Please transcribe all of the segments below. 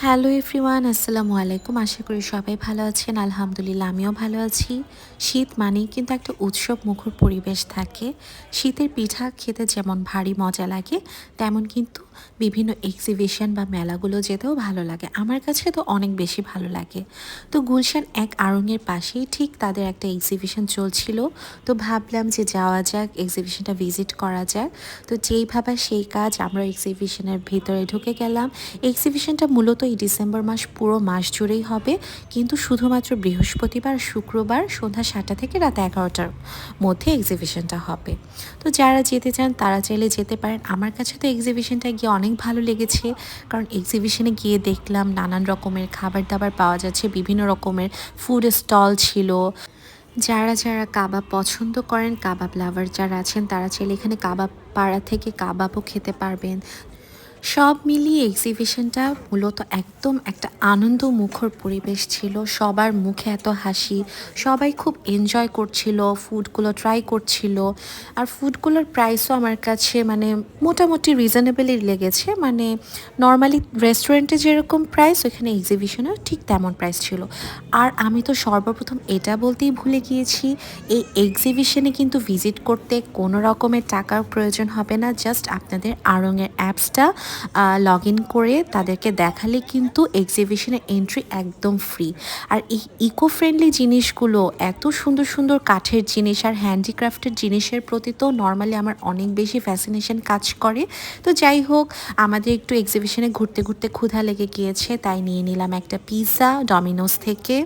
Hello everyone, আসসালামু আলাইকুম। আশা করি সবাই ভালো আছেন। আলহামদুলিল্লাহ আমিও ভালো আছি। শীত মানেই কিন্তু একটা উৎসব মুখর পরিবেশ থাকে। শীতের পিঠা খেতে যেমন ভারী মজা লাগে, তেমন কিন্তু বিভিন্ন এক্সিবিশন বা মেলাগুলো যেতেও ভালো লাগে। আমার কাছে তো অনেক বেশি ভালো লাগে। তো গুলশান এক আড়ংয়ের পাশেই ঠিক তাদের একটা এক্সিবিশন চলছিল। তো ভাবলাম যে যাওয়া যাক, এক্সিবিশনটা ভিজিট করা যাক। তো যেই ভাবা সেই কাজ, আমরা এক্সিবিশনের ভিতরে ঢুকে গেলাম। এক্সিবিশনটা মূলত এই ডিসেম্বর মাস পুরো মাস জুড়েই হবে, কিন্তু শুধুমাত্র বৃহস্পতিবার শুক্রবার সন্ধ্যা 7টা থেকে রাত 11টার মধ্যে এক্সিবিশনটা হবে। তো যারা যেতে চান তারা চাইলে যেতে পারেন। আমার কাছে তো এক্সিবিশনটা গিয়ে অনেক ভালো লেগেছে, কারণ এক্সিবিশনে গিয়ে দেখলাম নানান রকমের খাবার দাবার পাওয়া যাচ্ছে, বিভিন্ন রকমের ফুড স্টল ছিল। যারা যারা কাবাব পছন্দ করেন, কাবাব লাভার যারা আছেন, তারা চাইলে এখানে কাবাব পাড়া থেকে কাবাবও খেতে পারবেন। সব মিলিয়ে এক্সিবিশনটা মূলত একদম একটা আনন্দমুখর পরিবেশ ছিল। সবার মুখে এত হাসি, সবাই খুব এনজয় করছিল, ফুডগুলো ট্রাই করছিল। আর ফুডগুলোর প্রাইসও আমার কাছে মানে মোটামুটি রিজনেবলই লেগেছে। মানে নর্মালি রেস্টুরেন্টে যেরকম প্রাইস, ওইখানে এক্সিবিশনেও ঠিক তেমন প্রাইস ছিল। আর আমি তো সর্বপ্রথম এটা বলতেই ভুলে গিয়েছি, এই এক্সিবিশনে কিন্তু ভিজিট করতে কোনো রকমের টাকার প্রয়োজন হবে না। জাস্ট আপনাদের আড়ংয়ের অ্যাপসটা লগ ইন করে তাদেরকে দেখালে কিন্তু এক্সিবিশনে এন্ট্রি একদম ফ্রি। আর এই ইকো ফ্রেন্ডলি জিনিসগুলো, এত সুন্দর সুন্দর কাঠের জিনিস আর হ্যান্ডিক্রাফটের জিনিসের প্রতি তো নর্মালি আমার অনেক বেশি ফ্যাসিনেশন কাজ করে। তো যাই হোক, আমাদের একটু এক্সিবিশনে ঘুরতে ঘুরতে ক্ষুধা লেগে গিয়েছে, তাই নিয়ে নিলাম একটা পিৎজা ডমিনোস থেকে।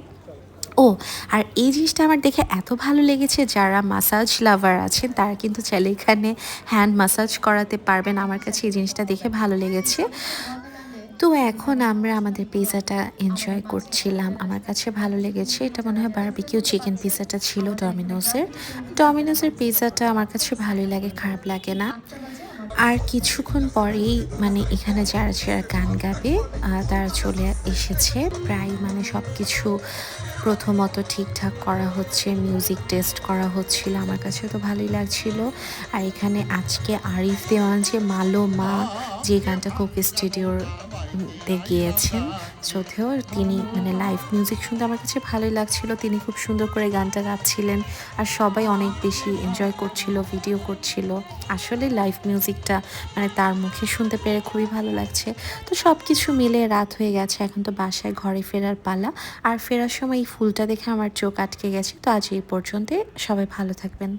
ও, আর এই জিনিসটা আমার দেখে এত ভালো লেগেছে, যারা মাসাজ লাভার আছেন তারা কিন্তু চাইলে এখানে হ্যান্ড মাসাজ করাতে পারবেন। আমার কাছে এই জিনিসটা দেখে ভালো লেগেছে। তো এখন আমরা আমাদের পিৎজাটা এনজয় করছিলাম। আমার কাছে ভালো লেগেছে, এটা মনে হয় বারবিকিউ চিকেন পিৎজাটা ছিল ডমিনোসের। ডমিনোসের পিৎজাটা আমার কাছে ভালোই লাগে, খারাপ লাগে না। আর কিছুক্ষণ পরেই মানে এখানে যারা যারা গান গাবে তারা চলে এসেছে। প্রায় মানে সব কিছু প্রথমত ঠিকঠাক করা হচ্ছে, মিউজিক টেস্ট করা হচ্ছিল, আমার কাছে তো ভালোই লাগছিল। আর এখানে আজকে আরিফ দেওয়ান যে মালো মা, যে গানটা কোকি স্টুডিওতে গিয়েছেন শ্রদ্ধেয়, তিনি মানে লাইভ মিউজিক শুনতে আমার কাছে ভালোই লাগছিল। তিনি খুব সুন্দর করে গানটা গাচ্ছিলেন, আর সবাই অনেক বেশি এনজয় করছিল, ভিডিও করছিল। আসলে লাইভ মিউজিকটা মানে তার মুখে শুনতে পেরে খুবই ভালো লাগছে। তো সব কিছু মিলে রাত হয়ে গেছে, এখন তো বাসায় ঘরে ফেরার পালা। আর ফেরার সময় এই ফুলটা দেখে আমার চোখ আটকে গেছে। তো আজ এই পর্যন্ত, সবাই ভালো থাকবেন।